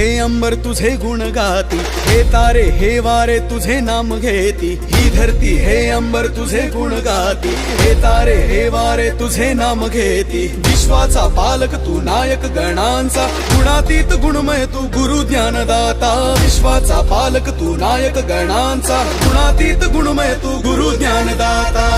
हे अंबर तुझे गुण गाती, हे तारे हे वारे तुझे नाम घेती। ही धरती हे अंबर तुझे गुण गाती, हे तारे हे वारे तुझे नाम घेती। विश्वाचा पालक तू नायक गणांचा, गुणातीत गुणमय तू गुरु ज्ञानदाता। विश्वाचा पालक तू नायक गणांचा, गुणातीत गुणमय तू गुरु ज्ञानदाता।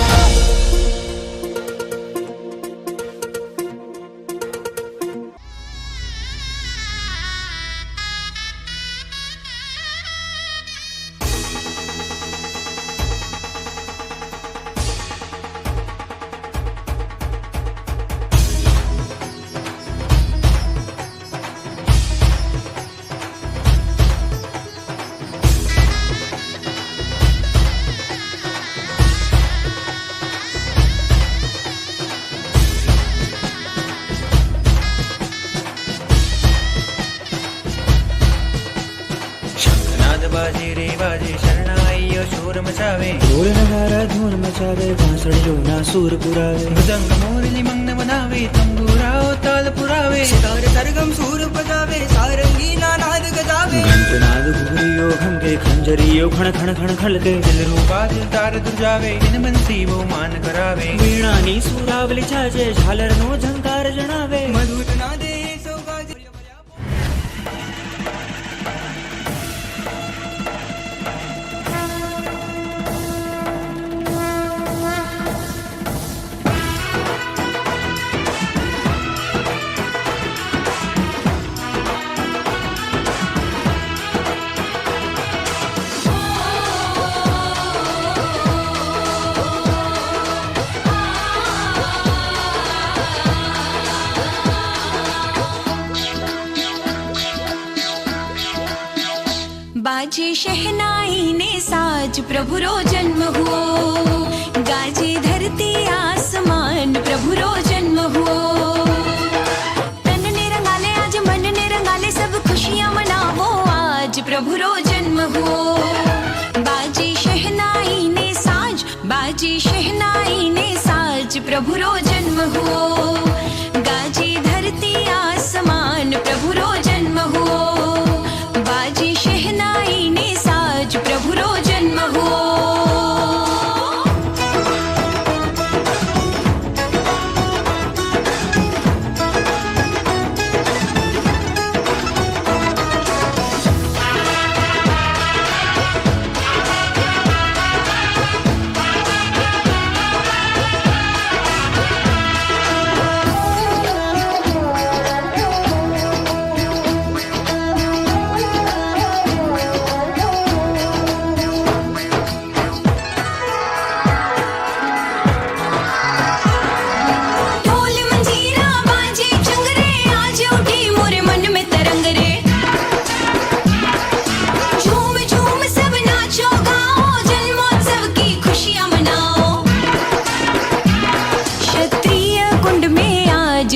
बाजे रे बाजे शरणाई शोर मचावे, ढोल नगारा धून मचावे, बांसुरी ना सूर पुरावे। मृदंग मोरली मंगन बनावे, तंबुराओ ताल पुरावे। सितार सरगम सूर बजावे, सारंगी नाद गजावे। घंटनाद घुरियो खंगे, खंजरियो खण खण खण खलके। दिल रूपा दिल तार दुर्जावे, इन बंसी वो मान करावे। वीणानी सुरावली छाजे, झालर नो झंकार जणावे। मधुर नादे सौगाज बाजे शहनाई ने साज प्रभु रो जन्म हुओ। गाजे धरती आसमान प्रभु रो जन्म हुओ। तन ने रंगाले आज मन ने रंगाले, सब खुशियां मनावो आज प्रभु रो जन्म हुओ। बाजे शहनाई ने साज, बाजे शहनाई ने साज प्रभु रो जन्म हुओ। गाजे धरती आसमान प्रभु रो जन्म हुओ। बाजे शहनाई ने साज प्रभु रो जन्म हुओ।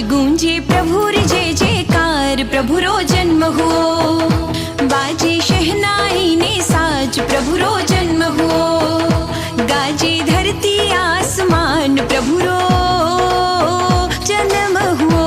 गूंजे प्रभु रे जय जयकार, प्रभु रो जन्म हुओ। बाजे शहनाई ने साज प्रभु रो जन्म हुओ। गाजे धरती आसमान प्रभु रो जन्म हुओ।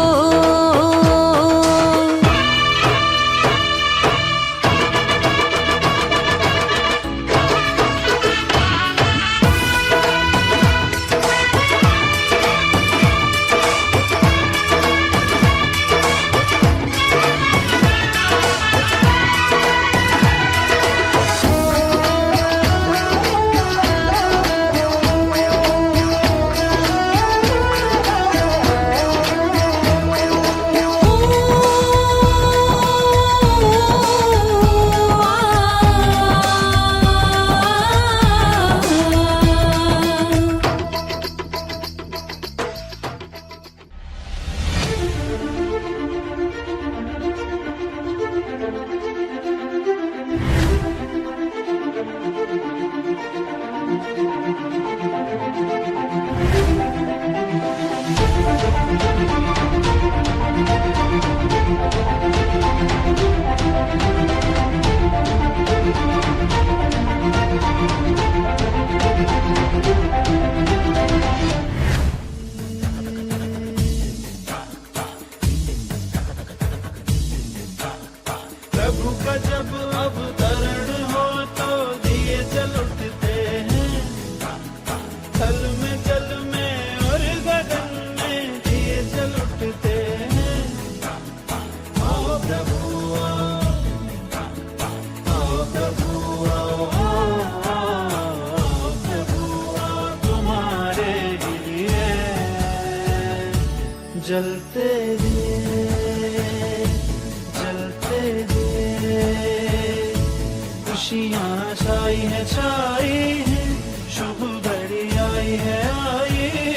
जलते दिए जलते दिए, खुशियाँ छाई है शुभ घड़ी आई है आई है।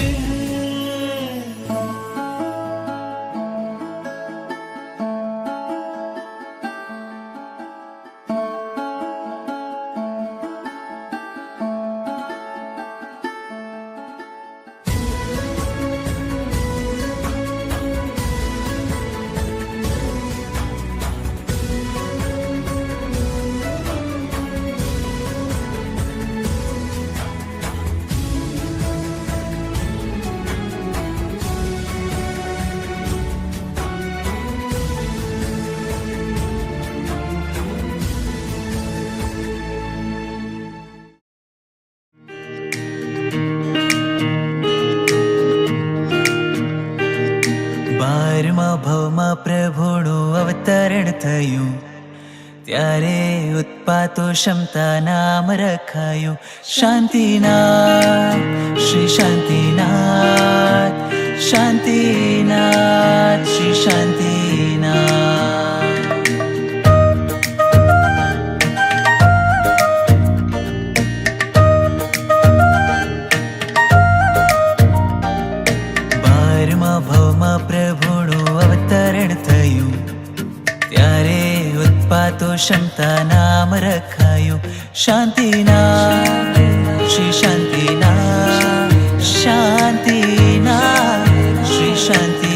ભવમાં પ્રભુનું અવતરણ થયું, ત્યારે ઉત્પાતો ક્ષમતા નામ રખાયું. શાંતિનાથ શ્રી શાંતિનાથ, શાંતિનાથ શ્રી શાંતિનાથ. ભવમાં પ્રભુનું અવતરણ થયું, ત્યારે ઉત્પાતો ક્ષમતા નામ રખાયું. શાંતિનાથ શ્રી શાંતિનાથ, શાંતિનાથ શ્રી શાંતિનાથ.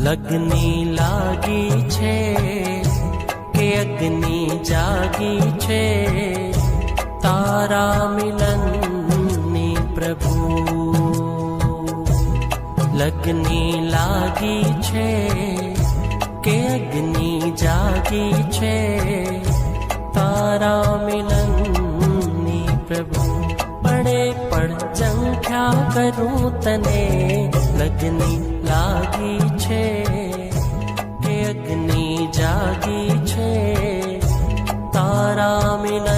લગની લાગી છે કે અગ્નિ જાગી છે, તારા મિલનની પ્રભુ. લગની લાગી છે કે અગ્નિ જાગી છે, તારા મિલનની પ્રભુ. પડે પડ સંખ્યા કરું તને, લગની લાગી છે કે અગ્નિ જાગી છે, તારા મિલન